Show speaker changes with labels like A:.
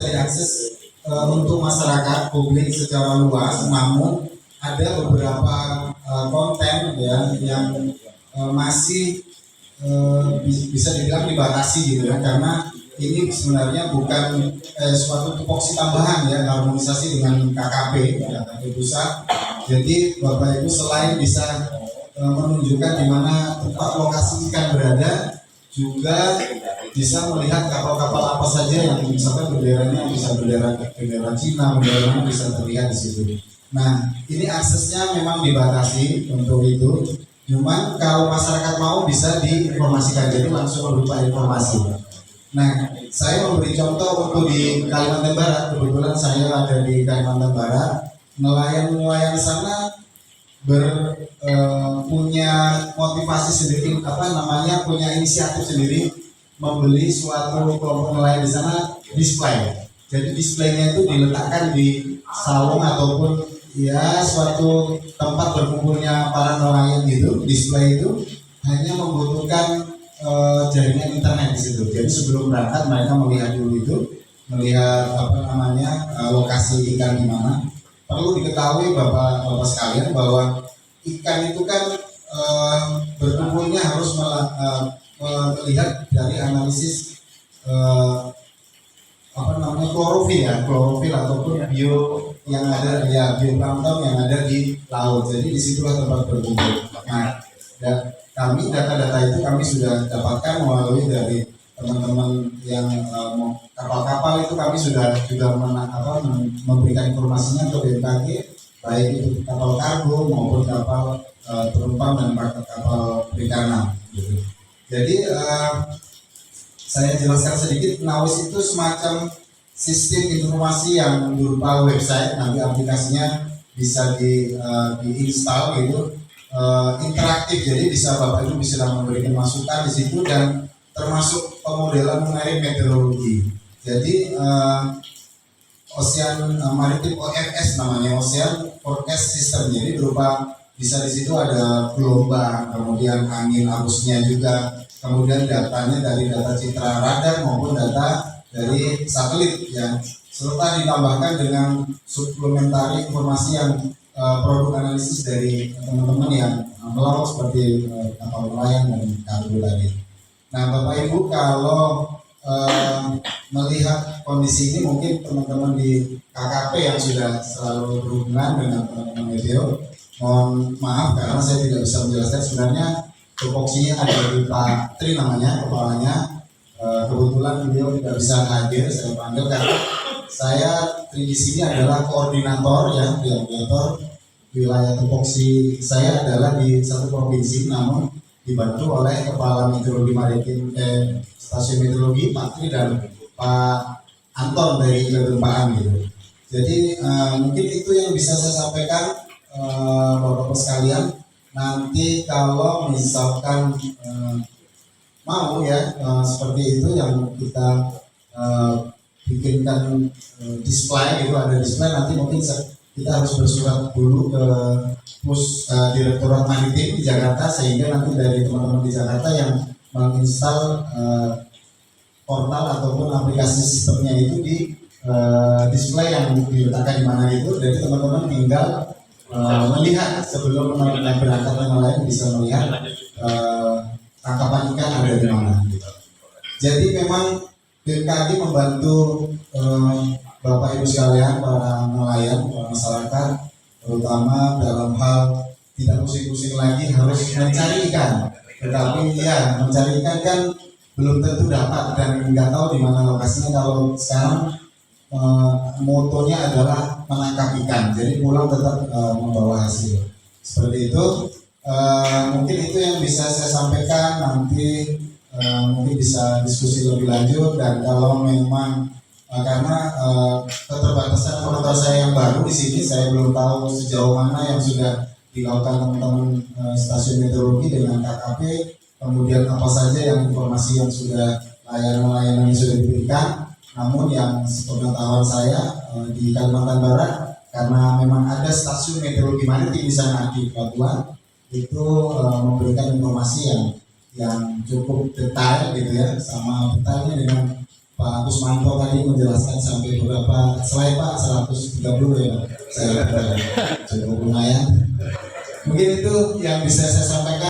A: diakses untuk masyarakat publik secara luas, namun ada beberapa konten ya yang masih bisa dibilang dibatasi gitu ya, karena ini sebenarnya bukan suatu tupoksi tambahan ya, harmonisasi dengan KKP pusat. Jadi Bapak Ibu selain bisa menunjukkan di mana tempat lokasi ikan berada, juga bisa melihat kapal-kapal apa saja yang misalkan benderanya bisa bendera Cina, benderanya bisa terlihat di situ. Nah, ini aksesnya memang dibatasi untuk itu. Cuman kalau masyarakat mau bisa diinformasikan, jadi langsung berupa informasi. Nah, saya memberi contoh untuk di Kalimantan Barat. Kebetulan saya ada di Kalimantan Barat. Nelayan-nelayan sana punya motivasi sendiri, punya inisiatif sendiri membeli suatu kelompok nelayan di sana display. Jadi displaynya itu diletakkan di saung ataupun ya suatu tempat berkumpulnya para nelayan gitu. Display itu hanya membutuhkan jaringan internet di situ. Jadi sebelum berangkat mereka melihat dulu itu, melihat lokasi ikan di mana. Perlu diketahui Bapak sekalian bahwa ikan itu kan berkumpulnya harus melihat dari analisis klorofil ataupun bioplankton yang ada di laut. Jadi disitulah tempat berkumpul. Nah, data-data itu kami sudah dapatkan melalui dari teman-teman yang kapal-kapal itu, kami sudah juga memberikan informasinya ke BMKG, baik itu kapal kargo maupun kapal penumpang dan kapal perikanan. Gitu. Jadi saya jelaskan sedikit, NAWIS itu semacam sistem informasi yang berupa website, nanti aplikasinya bisa diinstal gitu, interaktif, jadi bisa Bapak Ibu bisa memberikan masukan di situ dan termasuk pemodelan mengenai meteorologi. Jadi Ocean Maritim OFS namanya, Ocean Forecast System. Jadi berupa bisa di situ ada gelombang, kemudian angin arusnya juga, kemudian datanya dari data citra radar maupun data dari satelit yang serta ditambahkan dengan suplementari informasi yang produk analisis dari teman-teman yang melaut seperti kapal nelayan dan kargo tadi. Nah, Bapak Ibu kalau melihat kondisi ini, mungkin teman-teman di KKP yang sudah selalu berhubungan dengan teman-teman meteo, mohon maaf karena saya tidak bisa menjelaskan. Sebenarnya tupoksinya ada di Pak Tri namanya, kepalanya. Kebetulan beliau tidak bisa hadir, saya panggil karena saya di sini adalah koordinator wilayah tupoksi. Saya adalah di satu provinsi, namun dibantu oleh Kepala Meteorologi Maritim Stasiun Meteorologi Pak Tri dan Pak Anton dari Kegempaan gitu. Jadi mungkin itu yang bisa saya sampaikan Bapak-Bapak sekalian. Nanti kalau misalkan mau ya seperti itu yang kita bikinkan display gitu, ada display, nanti mungkin kita harus bersurat dulu ke Direktorat Maritim di Jakarta, sehingga nanti dari teman-teman di Jakarta yang menginstal portal ataupun aplikasi sistemnya itu di display yang diletakkan di mana itu. Jadi teman-teman tinggal melihat sebelum berangkat nelayan bisa melihat tangkapan ikan ada di mana. Jadi memang BMKG membantu Bapak Ibu sekalian, para nelayan, para masyarakat, terutama dalam hal tidak pusing-pusing lagi harus mencari ikan. Tetapi ya mencari ikan kan belum tentu dapat dan nggak tahu di mana lokasinya. Kalau sekarang motonya adalah menangkap ikan, jadi pulang tetap membawa hasil. Seperti itu. Mungkin itu yang bisa saya sampaikan. Nanti mungkin bisa diskusi lebih lanjut, dan kalau memang karena keterbatasan pengetahuan saya yang baru di sini, saya belum tahu sejauh mana yang sudah dilakukan teman-teman stasiun meteorologi dengan KKP, kemudian apa saja yang informasi yang sudah layanan-layanan yang sudah diberikan. Namun yang sepengetahuan saya di Kalimantan Barat, karena memang ada stasiun meteorologi maritim di sana di Pelabuhan, itu memberikan informasi yang cukup detail gitu ya, sama detailnya dengan Pak Kusmanto tadi menjelaskan sampai beberapa slide Pak, 130 ya Pak. Saya cukup lumayan. Mungkin itu yang bisa saya sampaikan.